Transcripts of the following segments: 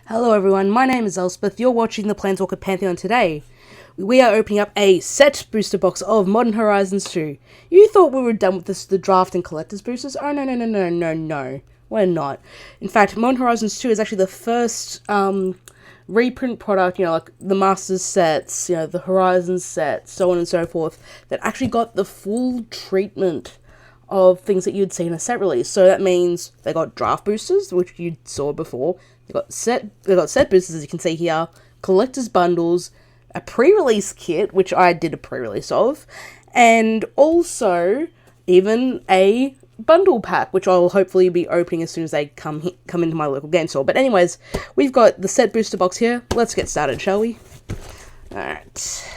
Hello everyone, my name is Elspeth. You're watching the Planeswalker Pantheon today. We are opening up a set booster box of Modern Horizons 2. You thought we were done with the draft and collector's boosters? Oh no. We're not. In fact, Modern Horizons 2 is actually the first reprint product, like the Masters sets, the Horizons sets, so on and so forth, that actually got the full treatment of things that you'd see in a set release. So that means they got draft boosters, which you saw before. They got set boosters, as you can see here, collector's bundles, a pre-release kit, which I did a pre-release of, and also even a bundle pack, which I'll hopefully be opening as soon as they come into my local game store. But anyways, we've got the set booster box here. Let's get started, shall we? Alright.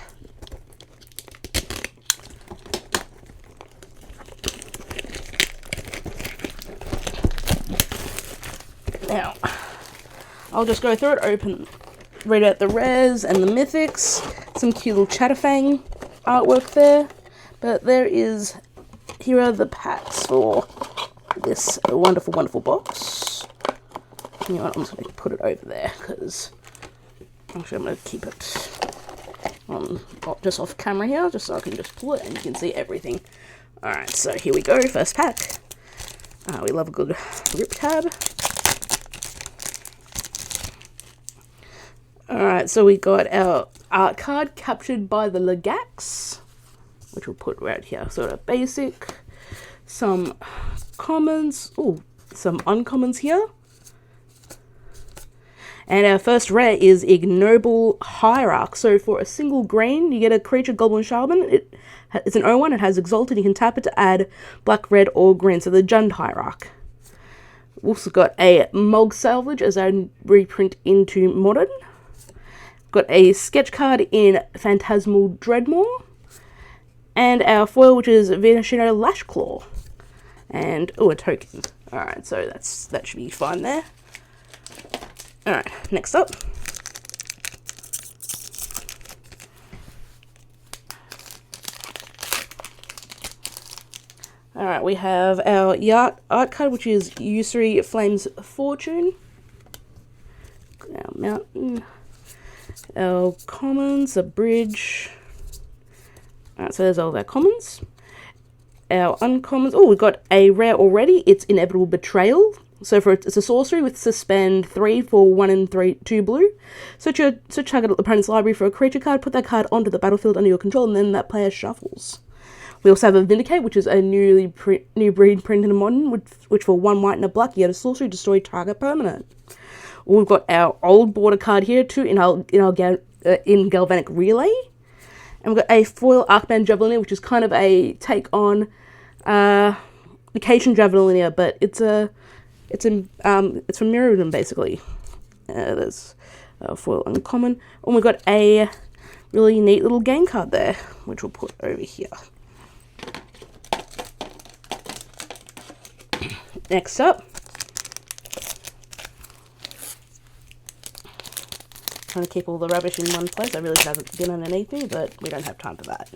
Now, I'll just go through it, read out the rares and the mythics, some cute little Chatterfang artwork there, but here are the packs for this wonderful, wonderful box. You know what, I'm just going to put it over there, because actually I'm going to keep it just off camera here, just so I can just pull it and you can see everything. Alright, so here we go, first pack. We love a good rip tab. Alright, so we got our art card captured by the Legax, which we'll put right here. So a basic, some commons, some uncommons here. And our first rare is Ignoble Hierarch. So for a single green, you get a creature, Goldmine Bridge. It's an 0/1, it has Exalted, you can tap it to add black, red, or green. So the Jund Hierarch. We've also got a Mog Salvage as our reprint into Modern. Got a sketch card in Phantasmal Dreadmaw, and our foil, which is Venashino Lashclaw, and a token. Alright, so that should be fine there. Alright, next up. Alright, we have our art card, which is Usury Flames Fortune. Our mountain. Our commons, a bridge. Alright, so there's all of our commons. Our uncommons. We've got a rare already. It's Inevitable Betrayal. So it's a sorcery with suspend 3 for 1 and 2 blue. Search target opponent's library for a creature card. Put that card onto the battlefield under your control, and then that player shuffles. We also have a Vindicate, which is a new breed print in Modern, which for 1 white and a black, you get a sorcery, destroy target permanent. We've got our old border card here too in Galvanic Relay, and we've got a foil Arcman Javelineer, which is kind of a take on Vacation Javelineer, but it's from Mirrodin basically. There's a foil uncommon, and we've got a really neat little game card there, which we'll put over here. Next up. Trying to keep all the rubbish in one place. I really should have it been underneath me, but we don't have time for that.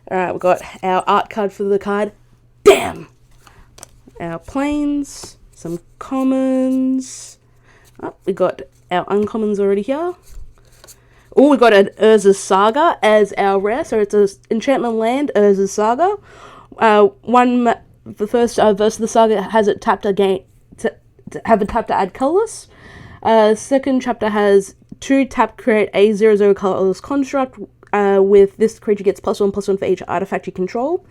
Alright, we've got our art card for the card. Damn! Our planes, some commons. We got our uncommons already here. We got an Urza's Saga as our rare. So it's an enchantment land, Urza's Saga. The first verse of the saga has it tapped again to tap to add colorless. Second chapter has 2 tap, create a 0/0 colorless construct. With this creature gets +1/+1 for each artifact you control.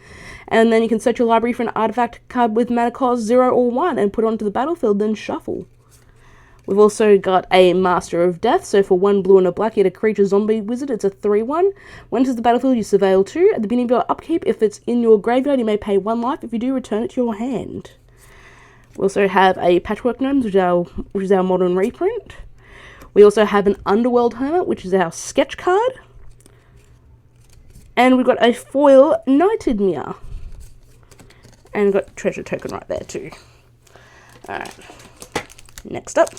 And then you can search your library for an artifact card with mana cost 0 or 1 and put it onto the battlefield, then shuffle. We've also got a Master of Death. So for 1 blue and a black, you get a creature zombie wizard. It's a 3/1. When it enters the battlefield, you surveil 2. At the beginning of your upkeep, if it's in your graveyard, you may pay 1 life. If you do, return it to your hand. We also have a Patchwork Gnomes, which is our Modern reprint. We also have an Underworld Hermit, which is our sketch card. And we've got a foil Knighted Mirror. And we've got treasure token right there too. Alright. Next up.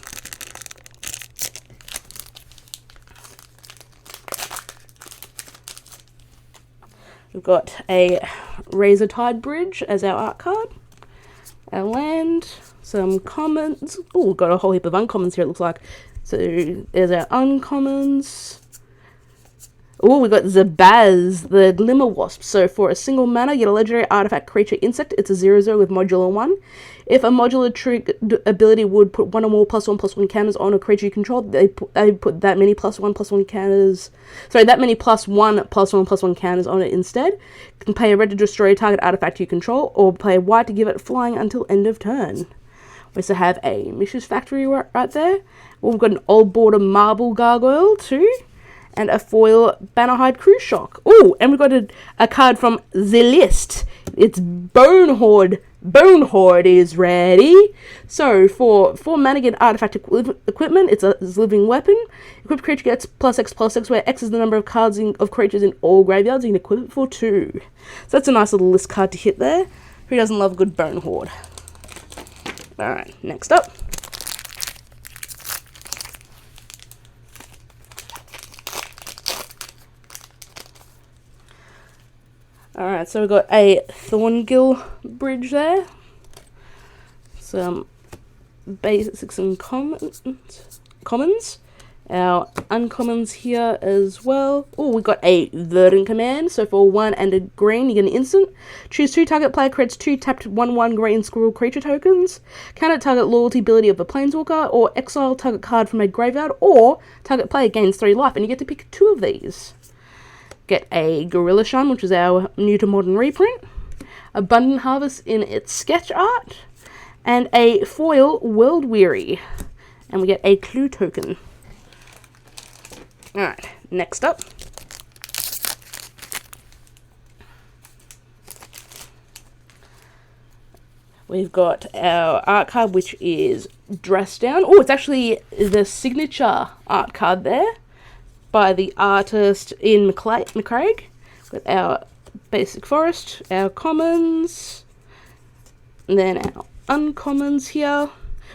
We've got a Razortide Bridge as our art card. Our land, some commons. Oh, we've got a whole heap of uncommons here, it looks like. So there's our uncommons. Oh, we got Zabaz, the Glimmer Wasp. So for a single mana, get a legendary artifact creature insect. It's a 0/0 with modular 1. If a modular trick ability would put one or more +1/+1 counters on a creature you control, they put that many +1/+1 counters. Sorry, that many +1/+1/+1 counters on it instead. You can pay a red to destroy a target artifact you control, or pay white to give it flying until end of turn. We also have a Mishra's Factory right there. We've got an Old Border Marble Gargoyle too. And a foil Bannerhide Cruise Shock. Oh, and we've got a card from the list. It's Bonehorde. Bonehorde is ready. So, for 4 mana, get artifact equipment. It's a living weapon. Equipped creature gets +X/+X, where X is the number of cards of creatures in all graveyards. You can equip it for 2. So that's a nice little list card to hit there. Who doesn't love a good Bonehorde? Alright, next up. Alright, so we've got a Thorngill Bridge there. Some basics and commons. Our uncommons here as well. Oh, we've got a Verdant Command. So for 1 and a green, you get an instant. Choose 2 target player creates 2 tapped 1/1 green squirrel creature tokens. Counter target loyalty ability of a planeswalker, or exile target card from a graveyard, or target player gains 3 life, and you get to pick 2 of these. Get a Gorilla Shun, which is our new to modern reprint, Abundant Harvest in its sketch art, and a foil World Weary, and we get a clue token. Alright, next up. We've got our art card, which is Dress Down. Oh, it's actually the signature art card there, by the artist in McCraig, with our basic forest, our commons, and then our uncommons here.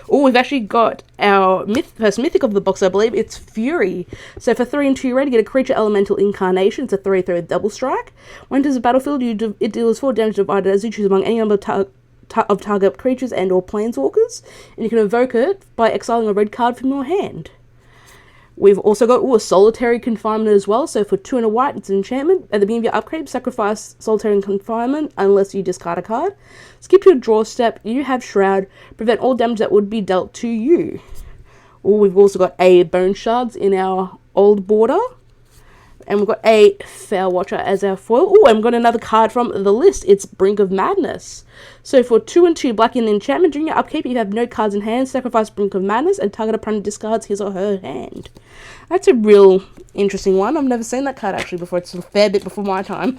Oh, we've actually got our first mythic of the box, I believe. It's Fury. So for 3 and 2 red, you get a creature elemental incarnation. It's a 3/3 double strike. When it enters the battlefield, it deals 4 damage divided as you choose among any number of target creatures and or planeswalkers, and you can evoke it by exiling a red card from your hand. We've also got a Solitary Confinement as well. So for 2 and a white, it's an enchantment. At the beginning of your upgrade, sacrifice Solitary Confinement unless you discard a card. Skip to a draw step. You have Shroud. Prevent all damage that would be dealt to you. We've also got a Bone Shards in our Old Border. And we've got a Fair Watcher as our foil. Oh, and we've got another card from the list. It's Brink of Madness. So for 2 and 2 black in the enchantment, during your upkeep, if you have no cards in hand, sacrifice Brink of Madness and target opponent discards his or her hand. That's a real interesting one. I've never seen that card actually before. It's a fair bit before my time.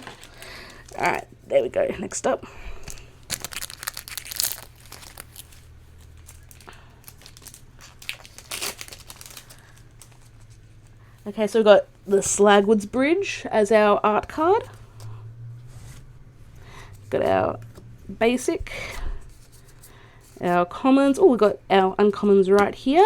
Alright, there we go. Next up. Okay, so we've got the Slagwoods Bridge as our art card. Got our basic, our commons. Oh, we've got our uncommons right here.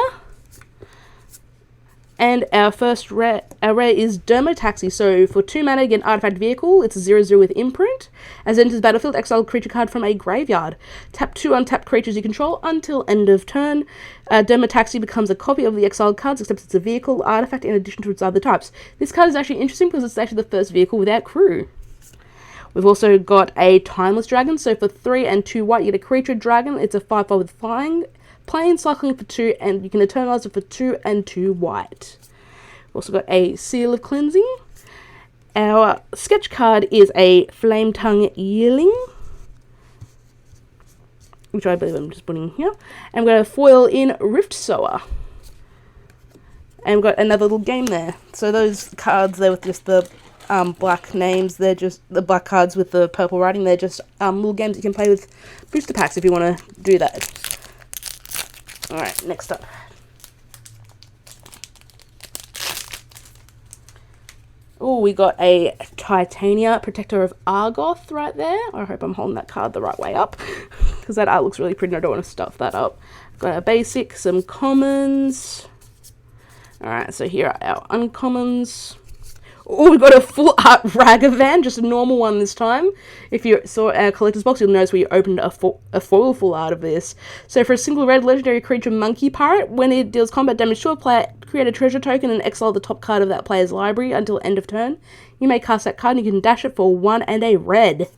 And our first rare is Dermotaxi. So for 2 mana, get an artifact vehicle. It's a 0/0 with imprint. As it enters the battlefield, exile a creature card from a graveyard. Tap 2 untapped creatures you control until end of turn. Dermotaxi becomes a copy of the exiled cards, except it's a vehicle artifact in addition to its other types. This card is actually interesting because it's actually the first vehicle without crew. We've also got a Timeless Dragon. So for 3 and 2 white, you get a creature dragon. It's a 5/5 with flying. Plain cycling for 2, and you can eternalize it for 2 and 2 white. We've also got a Seal of Cleansing. Our sketch card is a Flame Tongue Yearling, which I believe I'm just putting here. And we've got a foil in Rift Sower. And we've got another little game there. So those cards there with just the black names, they're just the black cards with the purple writing. They're just little games you can play with booster packs if you want to do that. Alright, next up. Oh, we got a Titania, Protector of Argoth right there. I hope I'm holding that card the right way up, because that art looks really pretty and I don't want to stuff that up. Got a basic, some commons. Alright, so here are our uncommons. Oh, we got a full art Ragavan, just a normal one this time. If you saw our collector's box, you'll notice we opened a foil full art of this. So for a single red legendary creature Monkey Pirate, when it deals combat damage to a player, create a treasure token and exile the top card of that player's library until end of turn. You may cast that card and you can dash it for 1 and a red.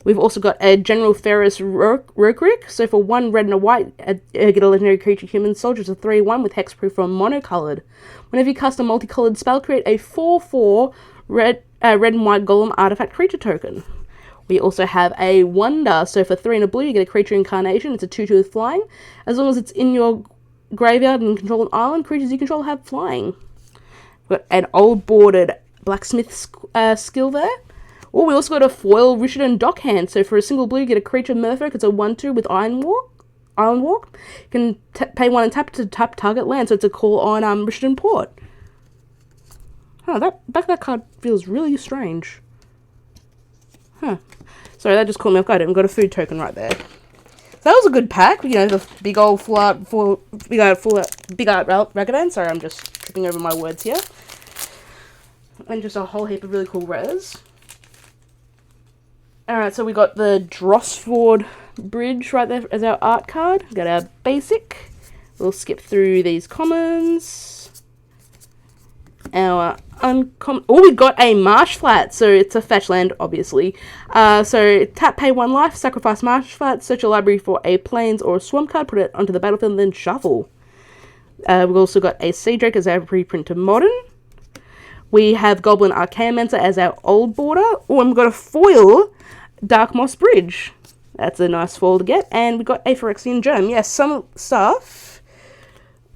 We've also got a General Ferris Rokrick. So for 1 red and a white, get a legendary creature human soldier. It's a 3/1 with hexproof from monocolored. Whenever you cast a multicolored spell, create a 4/4 red and white golem artifact creature token. We also have a Wonder. So for 3 and a blue, you get a creature incarnation. It's a 2/2 with flying. As long as it's in your graveyard and control an island, creatures you control have flying. We've got an old bordered blacksmith skill there. Oh, we also got a foil Richard and Dockhand. So for a single blue, you get a creature Merfolk. It's a 1/2 with Iron Walk. You can pay 1 and tap to tap target land. So it's a call on Richard and Port. Huh, that back of that card feels really strange. Huh. Sorry, that just caught me off guard. I got a food token right there. So that was a good pack. You know, the big old big art Ragavan. Sorry, I'm just tripping over my words here. And just a whole heap of really cool rares. Alright, so we got the Rustvale Bridge right there as our art card. We got our basic. We'll skip through these commons. Our uncommon. Oh, we got a Marsh Flat. So it's a fetch land, obviously. So tap, pay 1 life, sacrifice Marsh Flat, search your library for a Plains or a Swamp card, put it onto the battlefield, and then shuffle. We've also got a Sea Drake as our reprint to Modern. We have Goblin Archaeomancer as our old border. Oh, and we've got a foil Dark Moss Bridge. That's a nice foil to get. And we've got a Phyrexian Gem. Yes, some stuff.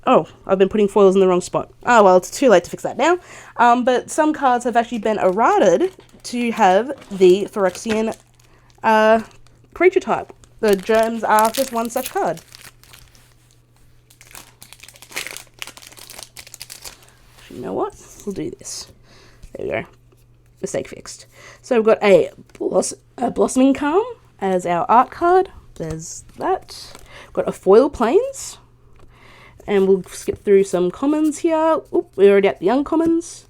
Oh, I've been putting foils in the wrong spot. Oh, well, it's too late to fix that now. But some cards have actually been errated to have the Phyrexian creature type. The gems are just one such card. You know what? We'll do this. There we go. Mistake fixed. So we've got a Blossoming Calm as our art card. There's that. We've got a Foil Plains. And we'll skip through some commons here. Oop, we're already at the uncommons.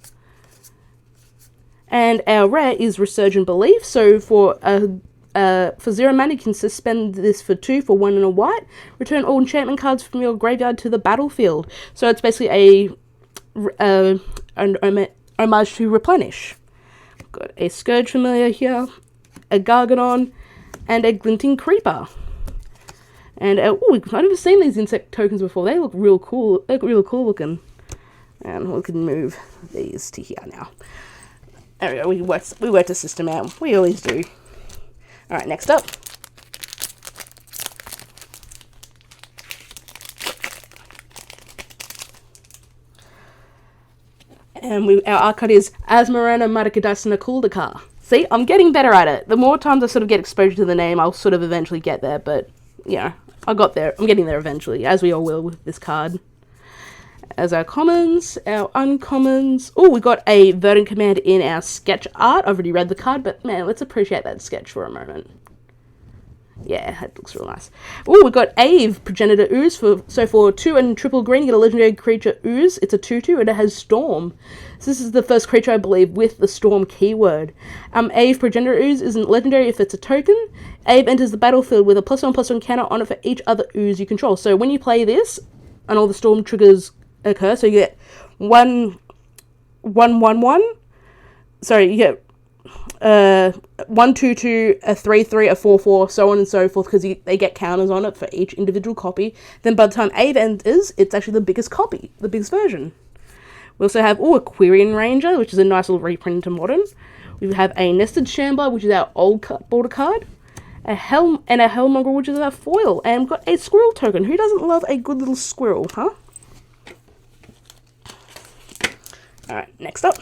And our rare is Resurgent Belief. So for 0 mana, you can suspend this for 2 for 1 and a white. Return all enchantment cards from your graveyard to the battlefield. So it's basically an homage to Replenish. Got a Scourge Familiar here, a Gargadon, and a Glinting Creeper. And I've never seen these insect tokens before. They look real cool. They look real cool looking. And we can move these to here now. There we go. We worked the system out. We always do. All right, next up. And our art card is Asmarana Madakadasana Kuldakar. See, I'm getting better at it. The more times I sort of get exposure to the name, I'll sort of eventually get there. But, yeah, I got there. I'm getting there eventually, as we all will with this card. As our commons, our uncommons. Oh, we got a Verdant Command in our sketch art. I've already read the card, but, man, let's appreciate that sketch for a moment. Yeah, that looks real nice. Oh, we got Ave, Progenitor Ooze. For 2 and triple green, you get a legendary creature Ooze. It's a 2/2 and it has Storm. So this is the first creature, I believe, with the Storm keyword. Ave, Progenitor Ooze isn't legendary if it's a token. Ave enters the battlefield with a +1/+1 counter on it for each other Ooze you control. So when you play this, and all the Storm triggers occur, so you get 1/1/1. Sorry, you get 1/2/2, a 3/3, a 4/4, so on and so forth, because they get counters on it for each individual copy. Then by the time Ave enters, it's actually the biggest copy, the biggest version. We also have a Quirion Ranger, which is a nice little reprint into Modern. We have a Nested Shambler, which is our old border card. A Hellmonger, which is our foil. And we've got a Squirrel token. Who doesn't love a good little squirrel, huh? Alright, next up.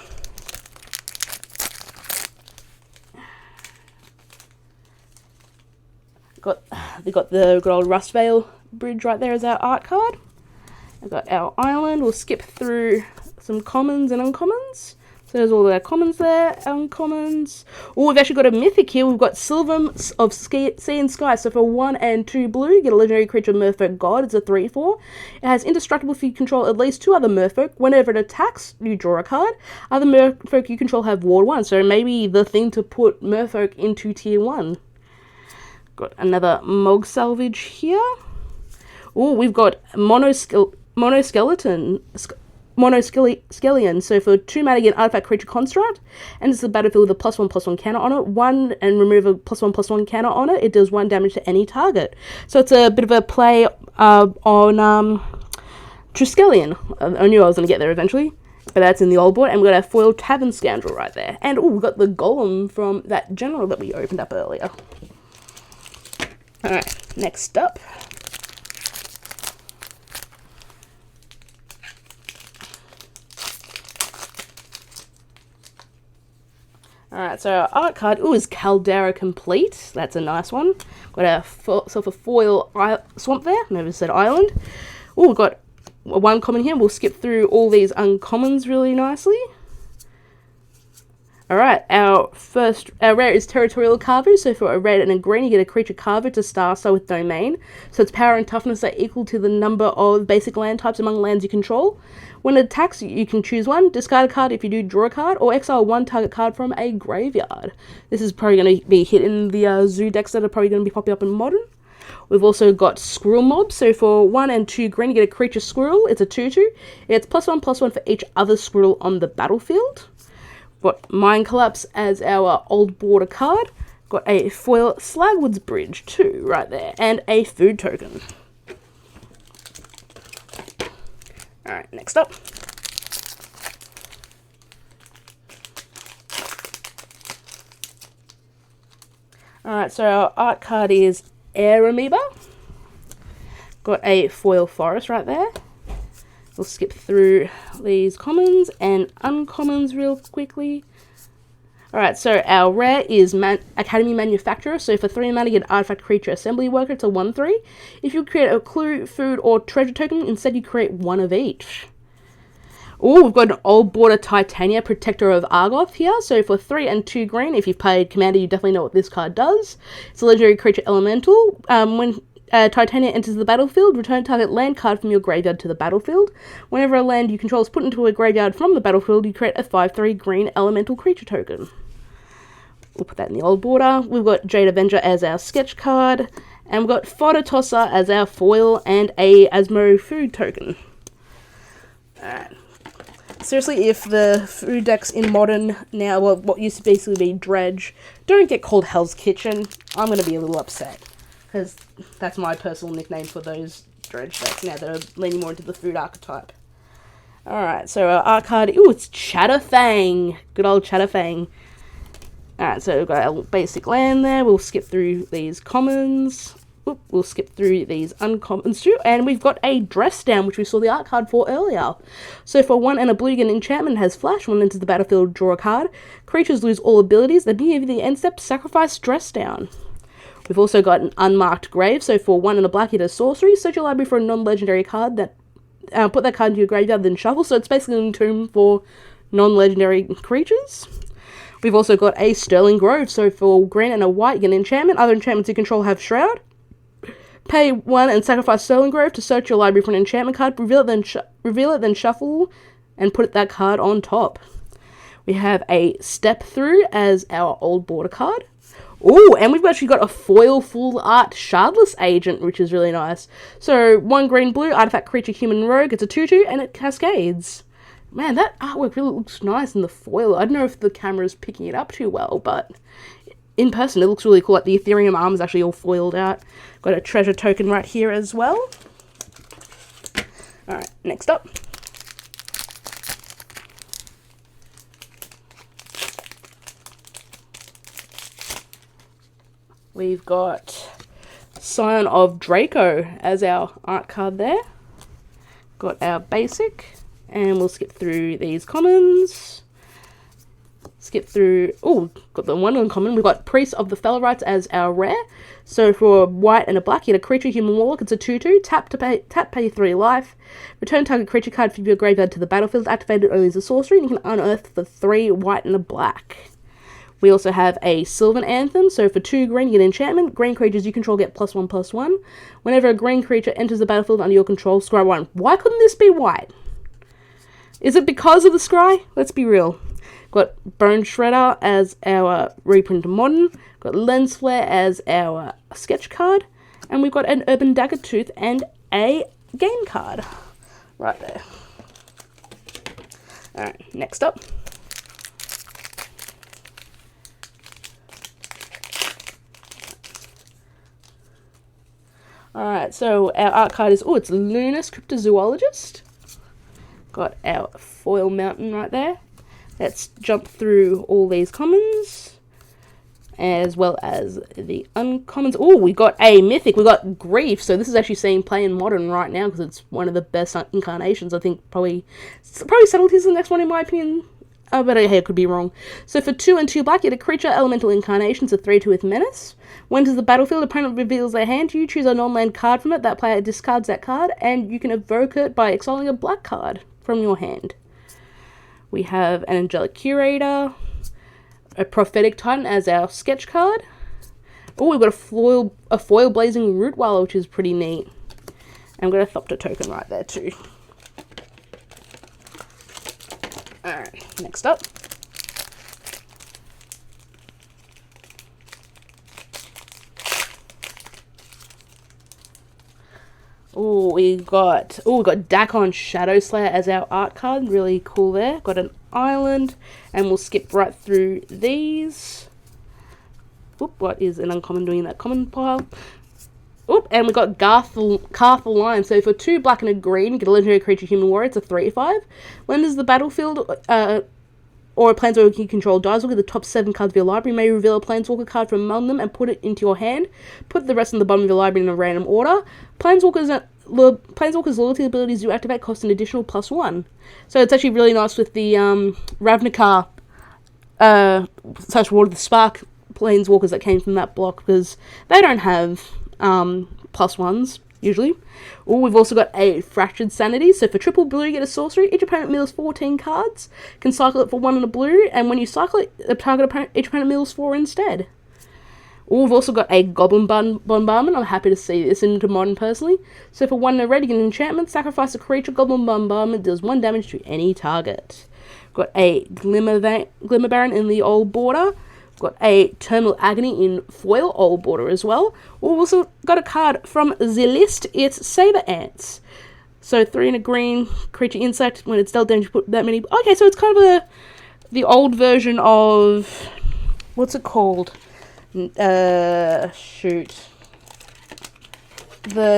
They got the good old Rustvale Bridge right there as our art card. We've got our island. We'll skip through some commons and uncommons. So So there's all our commons there, uncommons. Oh, we've actually got a mythic here. We've got Silver of Sea and Sky. So for 1 and 2 blue, you get a legendary creature, Merfolk God. It's a 3/4. It has indestructible if you control at least 2 other Merfolk. Whenever it attacks, you draw a card. Other Merfolk you control have Ward 1. So maybe the thing to put Merfolk into tier 1. Got another Mog Salvage here. Oh, we've got Monoskeleton. Monoskeleton, so for 2 mana get artifact creature construct, and it's the battlefield with a +1/+1 counter on it. 1 and remove a +1/+1 counter on it. It does 1 damage to any target. So it's a bit of a play on Triskelion. I knew I was going to get there eventually, but that's in the old board. And we've got our foil Tavern Scoundrel right there. And oh, we've got the Golem from that general that we opened up earlier. Alright, next up. Alright, so our art card, is Caldera Complete. That's a nice one. Got ourself a foil swamp there. Never said island. Oh, we've got one common here. We'll skip through all these uncommons really nicely. Alright, our rare is Territorial Carver. So for a red and a green, you get a creature Carver to star with domain. So its power and toughness are equal to the number of basic land types among lands you control. When it attacks, you can choose one, discard a card if you do, draw a card, or exile 1 target card from a graveyard. This is probably going to be hit in the zoo decks that are probably going to be popping up in Modern. We've also got Squirrel Mob, so for 1 and 2 green, you get a creature Squirrel. It's a 2/2. It's +1/+1 for each other Squirrel on the battlefield. Got Mind Collapse as our old border card. Got a foil Slagwoods Bridge too, right there, and a food token. Alright, next up. Alright, so our art card is Air Amoeba. Got a foil Forest right there. We'll skip through these commons and uncommons real quickly. Alright, so our rare is Academy Manufacturer. So for 3 mana, you get Artifact Creature Assembly Worker. It's a 1/3. If you create a clue, food, or treasure token, instead you create 1 of each. Oh, we've got an old border Titania, Protector of Argoth here. So for 3 and 2 green, if you've played Commander, you definitely know what this card does. It's a legendary creature elemental. When Titania enters the battlefield, return target land card from your graveyard to the battlefield. Whenever a land you control is put into a graveyard from the battlefield, you create a 5/3 green elemental creature token. We'll put that in the old border. We've got Jade Avenger as our sketch card, and we've got Fodder Tosser as our foil and a Asmo food token. Alright. Seriously, if the food decks in Modern now, well, what used to basically be Dredge, don't get called Hell's Kitchen, I'm going to be a little upset. Because that's my personal nickname for those Dredge decks now that are leaning more into the food archetype. Alright, so our art card, it's Chatterfang. Good old Chatterfang. Alright, so we've got our basic land there. We'll skip through these commons. We'll skip through these uncommons too. And we've got a Dress Down, which we saw the art card for earlier. So for 1 and a blue, you get an enchantment, has flash. When it enters the battlefield, draw a card. Creatures lose all abilities. At the beginning of the end step, sacrifice Dress Down. We've also got an Unmarked Grave. So for 1 and a black, you get a sorcery. Search your library for a non-legendary card that put that card into your graveyard, then shuffle. So it's basically an tomb for non-legendary creatures. We've also got a Sterling Grove. So for green and a white, you get an enchantment. Other enchantments you control have Shroud. Pay 1 and sacrifice Sterling Grove to search your library for an enchantment card. Reveal it, then shuffle, and put that card on top. We have a Step Through as our old border card. Oh, and we've actually got a foil full art Shardless Agent, which is really nice. So 1 green blue, artifact creature human rogue. It's a 2/2 and it cascades. Man, that artwork really looks nice in the foil. I don't know if the camera's picking it up too well, but in person it looks really cool. Like the Ethereum arm is actually all foiled out. Got a treasure token right here as well. Alright, next up. We've got Scion of Draco as our art card there. Got our basic, and we'll skip through these commons. skip through. Oh, got the one uncommon. We've got Priest of the Fellowrites as our rare. So for a white and a black, you get a creature, human warlock. It's a 2/2. Pay 3 life. Return target creature card from your graveyard to the battlefield. Activated only as a sorcery, and you can unearth the 3 white and a black. We also have a Sylvan Anthem. So for 2 green, you get enchantment. Green creatures you control get +1/+1. Whenever a green creature enters the battlefield under your control, scry 1. Why couldn't this be white? Is it because of the scry? Let's be real. Got Bone Shredder as our reprint modern. Got Lens Flare as our sketch card. And we've got an Urban Daggertooth and a game card. Right there. Alright, next up. Alright, so our art card is, it's Lunas Cryptozoologist. Got our foil mountain right there. Let's jump through all these commons, as well as the uncommons. Oh, we got a mythic. We got Grief. So this is actually seeing play in modern right now because it's one of the best incarnations. I think probably Subtlety's the next one in my opinion. But hey, I could be wrong. So for 2 and 2 black, you get a creature, elemental incarnations, a 3/2 with menace. When enters the battlefield, opponent reveals their hand. You choose a non-land card from it. That player discards that card, and you can evoke it by exiling a black card from your hand. We have an Angelic Curator, a Prophetic Titan as our sketch card. Oh, we've got a foil Blazing Rootweiler, which is pretty neat. And we've got a Thopter token right there too. Alright, next up. We got Dakon Shadowslayer as our art card. Really cool there. Got an island, and we'll skip right through these. What is an uncommon doing in that common pile? And we got Garth the Lion. So for 2 black and a green, you get a legendary creature, human warrior. It's a 3/5. When does the battlefield or a planeswalker you control dies, look at the top 7 cards of your library. You may reveal a planeswalker card from among them and put it into your hand. Put the rest on the bottom of your library in a random order. Planeswalker's loyalty abilities you activate cost an additional +1. So it's actually really nice with the Ravnica / Water the Spark planeswalkers that came from that block, because they don't have +1s usually. We've also got a Fractured Sanity. So for triple blue, you get a sorcery. Each opponent mills 14 cards. Can cycle it for 1 and a blue, and when you cycle it, each opponent mills 4 instead. We've also got a Goblin Bombardment. I'm happy to see this into modern personally. So for 1 and a red, you get an enchantment. Sacrifice a creature. Goblin Bombardment deals 1 damage to any target. Got a Glimmer Baron in the old border. Got a Terminal Agony in foil, old border as well. We've also got a card from the list. It's Saber Ants. So 3 and a green, creature insect. When it's dealt damage, you put that many. Okay, so it's kind of the old version of, what's it called? The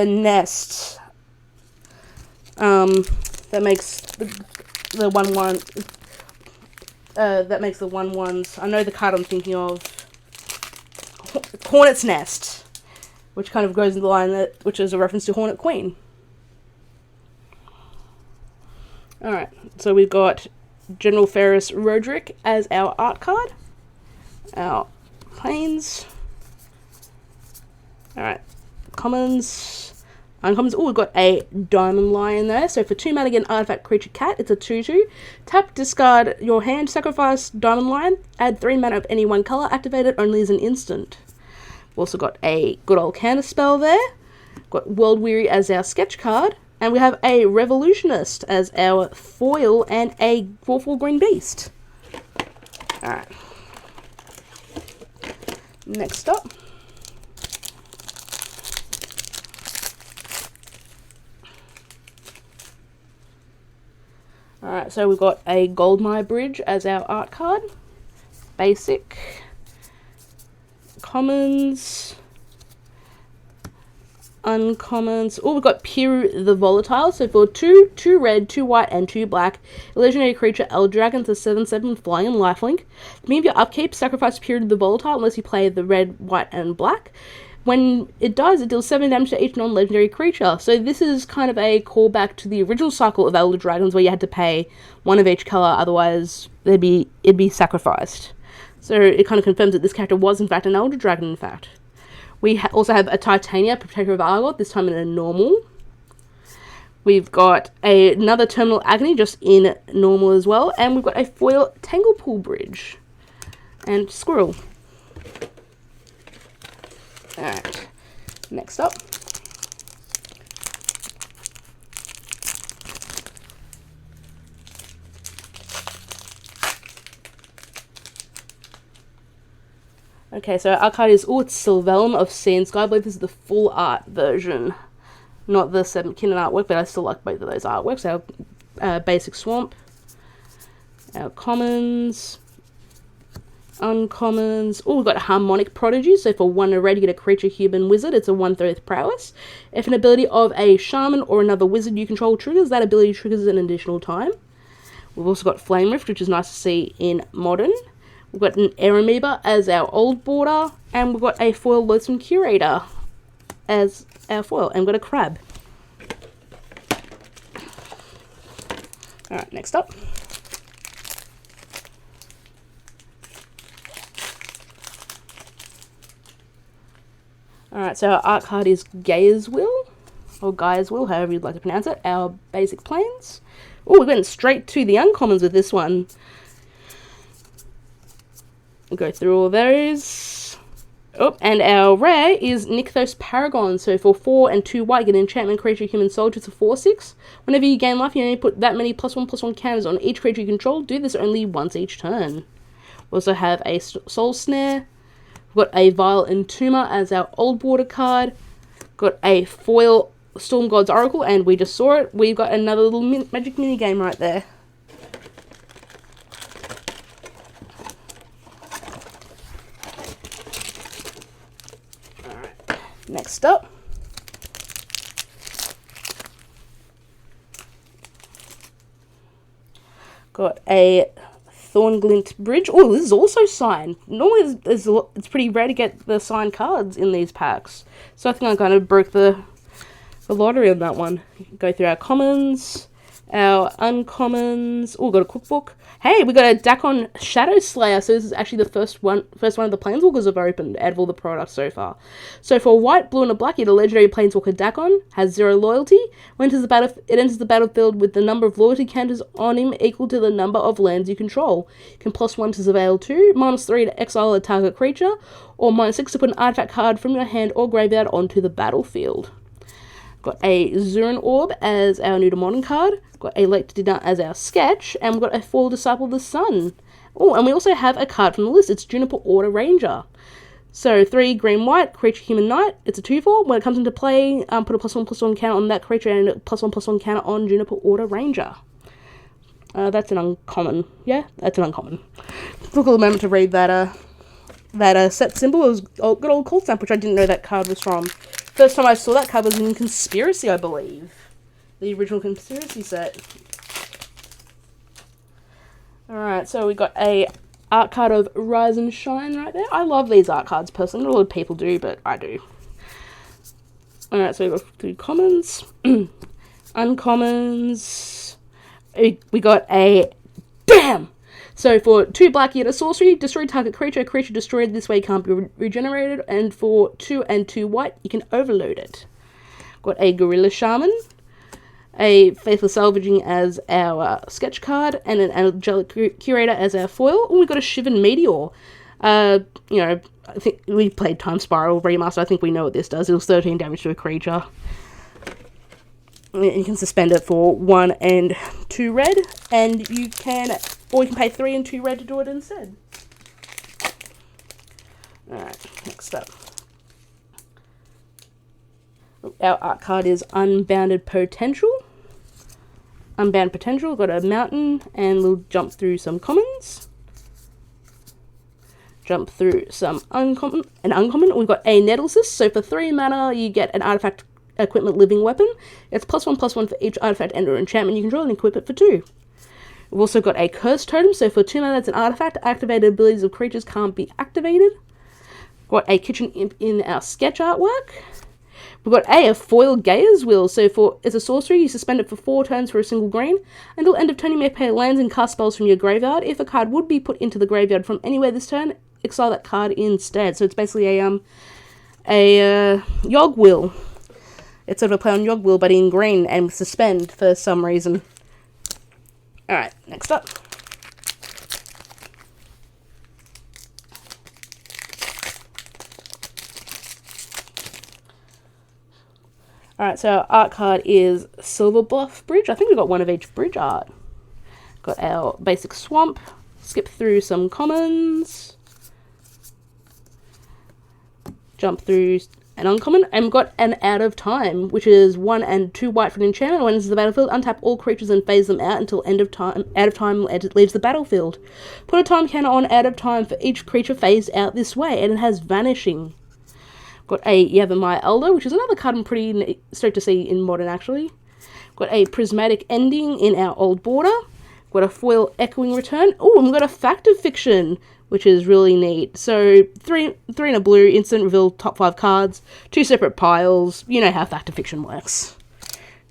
nest. That makes the 1/1. That makes the 1/1s. I know the card I'm thinking of. Hornet's Nest, which kind of goes in the line which is a reference to Hornet Queen. Alright, so we've got General Ferris Roderick as our art card. Our planes. Alright, commons. Uncommons. We've got a Diamond Lion there. So for 2 mana, get an artifact creature cat. It's a 2/2. Tap, discard your hand, sacrifice Diamond Lion, add 3 mana of any one colour, activate it only as an instant. We've also got a good old counter spell there. Got World Weary as our sketch card. And we have a Revolutionist as our foil and a 4/4 green beast. Alright. Next up. Alright, so we've got a Goldmine Bridge as our art card. Basic. Commons. Uncommons. We've got Piru the Volatile. So for 2 red, 2 white, and 2 black, a legendary creature, Eldragon, it's a 7/7 flying and lifelink. At the beginning of your upkeep, sacrifice Piru the Volatile unless you play the red, white, and black. when it dies, it deals 7 damage to each non-legendary creature. So this is kind of a callback to the original cycle of Elder Dragons, where you had to pay 1 of each colour, otherwise it'd be sacrificed. So it kind of confirms that this character was in fact an Elder Dragon, in fact. We also have a Titania, Protector of Argot, this time in a normal. We've got another Terminal Agony, just in normal as well. And we've got a foil Tanglepool Bridge. And Squirrel. Alright, next up. Okay, so our card is, it's Sylvelm of Sea and Sky. I believe this is the full art version. Not the 7 Kinnan artwork, but I still like both of those artworks. Our basic swamp. Our commons. Uncommons. We've got Harmonic Prodigy. So for 1 red, you get a creature, human, wizard. It's a 1/3 prowess. If an ability of a shaman or another wizard you control triggers, that ability triggers an additional time. We've also got Flame Rift, which is nice to see in Modern. We've got an Air Amoeba as our old border, and we've got a foil Loathsome Curator as our foil, and we've got a crab. Alright, next up. Alright, so our art card is Gaia's Will, or Gaia's Will, however you'd like to pronounce it. Our basic planes. We went straight to the uncommons with this one. We'll go through all those. And our rare is Nykthos Paragon. So for 4 and 2 white, you get an enchantment creature, human soldier. It's a 4/6. Whenever you gain life, you only put that many +1/+1 counters on each creature you control. Do this only once each turn. We also have a Soul Snare. We've got a Vile Entomber as our old border card. Got a foil Storm God's Oracle, and we just saw it. We've got another little magic mini game right there. Next up, got a Thornglint Bridge. This is also signed. Normally it's pretty rare to get the signed cards in these packs, so I think I kind of broke the lottery on that one. Go through our commons, our uncommons. Got a cookbook. Hey, we got a Dakon Shadowslayer. So this is actually the first one of the Planeswalkers I've opened out of all the products so far. So for a white, blue, and a black, you get a legendary Planeswalker Dakon. Has 0 loyalty. When it enters the battlefield with the number of loyalty counters on him equal to the number of lands you control. You can +1 to surveil 2, -3 to exile a target creature, or -6 to put an artifact card from your hand or graveyard onto the battlefield. Got a Zurin Orb as our new to modern card. Got a Late Dinner as our sketch. And we've got a Foil Disciple of the Sun. And we also have a card from the list. It's Juniper Order Ranger. So 3 green-white, creature human knight. It's a 2/4. When it comes into play, put a +1/+1 counter on that creature and a +1/+1 counter on Juniper Order Ranger. That's an uncommon. Yeah, that's an uncommon. Took a moment to read that set symbol. It was good old Cold Snap, which I didn't know that card was from. First time I saw that card was in Conspiracy, I believe. The original Conspiracy set. Alright, so we got a art card of Rise and Shine right there. I love these art cards personally. Not a lot of people do, but I do. Alright, so we got 3 commons. Uncommons. We got a... BAM! So for 2 black, you get a sorcery, destroy target creature. Creature destroyed this way can't be regenerated. And for 2 and 2 white, you can overload it. Got a Gorilla Shaman, a Faithless Salvaging as our sketch card, and an Angelic Curator as our foil. And we got a Shivan Meteor. I think we played Time Spiral Remaster. I think we know what this does. It was 13 damage to a creature. You can suspend it for 1 and 2 red, and you can pay 3 and 2 red to do it instead. Alright, next up. Our art card is Unbounded Potential. Unbound Potential, got a mountain, and we'll jump through some commons. Jump through some uncommon. We've got a Nettlecyst, so for 3 mana, you get an artifact equipment living weapon. It's +1/+1 for each artifact and or enchantment you control, and equip it for 2. We've also got a Curse Totem, so for 2 mana, that's an artifact. Activated abilities of creatures can't be activated. Got a kitchen imp in our sketch artwork. We've got a foil Gaia's Will. So it's a sorcery, you suspend it for 4 turns for a single green. Until end of turn, you may play lands and cast spells from your graveyard. If a card would be put into the graveyard from anywhere this turn, exile that card instead. So it's basically a Yogg Will. It's sort of a play on Yogg Will, but in green and suspend for some reason. Alright, next up. Alright, so our art card is Bluff Bridge. I think we've got one of each bridge art. Got our basic swamp. Skip through some commons. Jump through an uncommon. And we've got an Out of Time, which is 1 and 2 white for an enchantment. When it enters the battlefield, untap all creatures and phase them out until end of time. Out of Time leaves the battlefield. Put a time counter on Out of Time for each creature phased out this way, and it has Vanishing. Got a Yavimaya Elder, which is another card I'm pretty stoked to see in Modern, actually. Got a Prismatic Ending in our old border. Got a foil Echoing Return. Oh, and we've got a Fact of Fiction, which is really neat. So, 3 and a blue, instant reveal top 5 cards, 2 separate piles. You know how Fact of Fiction works.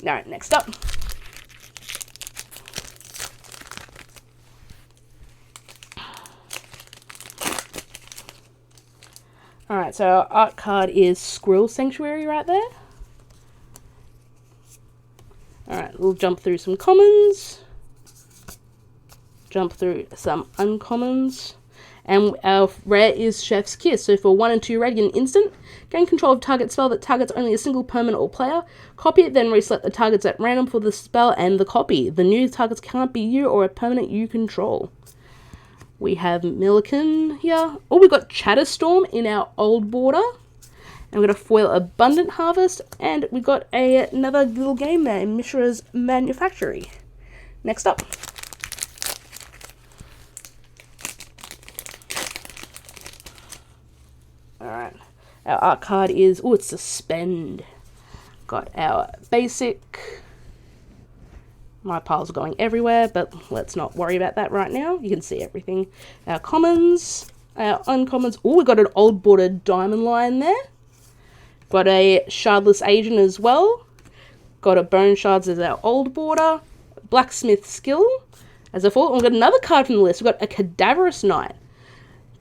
Alright, next up. Alright, so our art card is Squirrel Sanctuary right there. Alright, we'll jump through some commons. Jump through some uncommons. And our rare is Chef's Kiss. So for 1 and 2 red, get an instant. Gain control of target spell that targets only a single permanent or player. Copy it, then reselect the targets at random for the spell and the copy. The new targets can't be you or a permanent you control. We have Milliken here. Oh, we've got Chatterstorm in our old border. And we've got a foil Abundant Harvest. And we've got another little game there in Mishra's Manufactory. Next up. Alright. Our art card is, oh, it's Suspend. Got our basic. My piles are going everywhere, but let's not worry about that right now. You can see everything. Our commons, our uncommons. Oh, we've got an old border Diamond Lion there. Got a Shardless Agent as well. Got a Bone Shards as our old border. Blacksmith Skill as a foil. We've got another card from the list. We've got a Cadaverous Knight.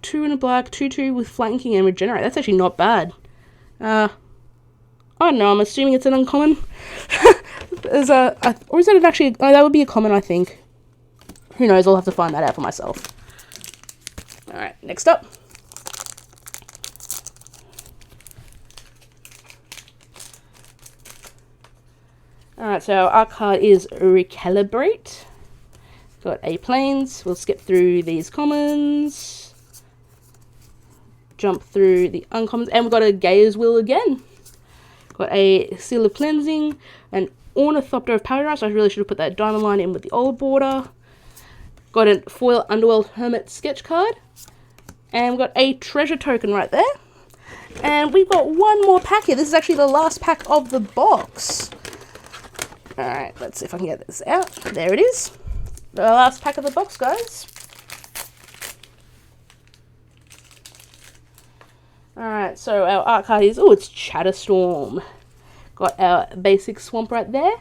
2 in a black, 2/2 with flanking and regenerate. That's actually not bad. I don't know, I'm assuming it's an uncommon. Or is that actually... Oh, that would be a common, I think. Who knows, I'll have to find that out for myself. Alright, next up. Alright, so our card is Recalibrate. Got a Plains. We'll skip through these commons. Jump through the uncommons. And we've got a Gaia's Will again. Got a Seal of Cleansing, an Ornithopter of Paradise. I really should have put that Diamond Line in with the old border. Got a foil Underworld Hermit sketch card. And we've got a treasure token right there. And we've got one more pack here. This is actually the last pack of the box. Alright, let's see if I can get this out. There it is. The last pack of the box, guys. Alright, so our art card is, oh, it's Chatterstorm. Got our basic swamp right there.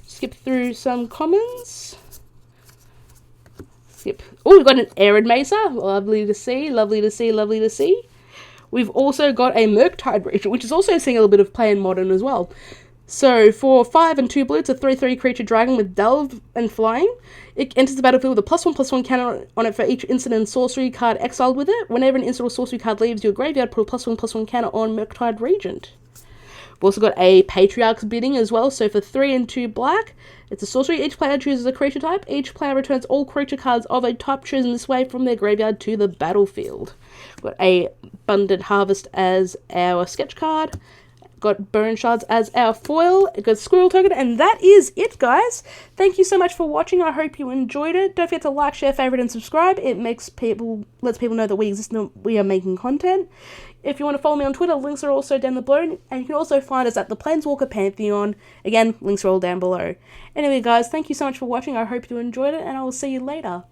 Skip through some commons. Skip. Oh, we've got an Arid Mesa. Lovely to see, lovely to see, lovely to see. We've also got a Murktide Bridge, which is also seeing a little bit of play in Modern as well. So, for 5 and 2 blue, it's a 3/3 creature dragon with Delve and Flying. It enters the battlefield with a +1/+1 counter on it for each instant and sorcery card exiled with it. Whenever an instant or sorcery card leaves your graveyard, put a +1/+1 counter on Murktide Regent. We've also got a Patriarch's Bidding as well, so for 3 and 2 black, it's a sorcery. Each player chooses a creature type. Each player returns all creature cards of a type chosen this way from their graveyard to the battlefield. We've got a Abundant Harvest as our sketch card. Got Bone Shards as our foil. Got Squirrel Token, and that is it, guys. Thank you so much for watching. I hope you enjoyed it. Don't forget to like, share, favorite, and subscribe. It lets people know that we exist and we are making content. If you want to follow me on Twitter, links are also down below, and you can also find us at the Planeswalker Pantheon. Again, links are all down below. Anyway, guys, thank you so much for watching. I hope you enjoyed it, and I will see you later.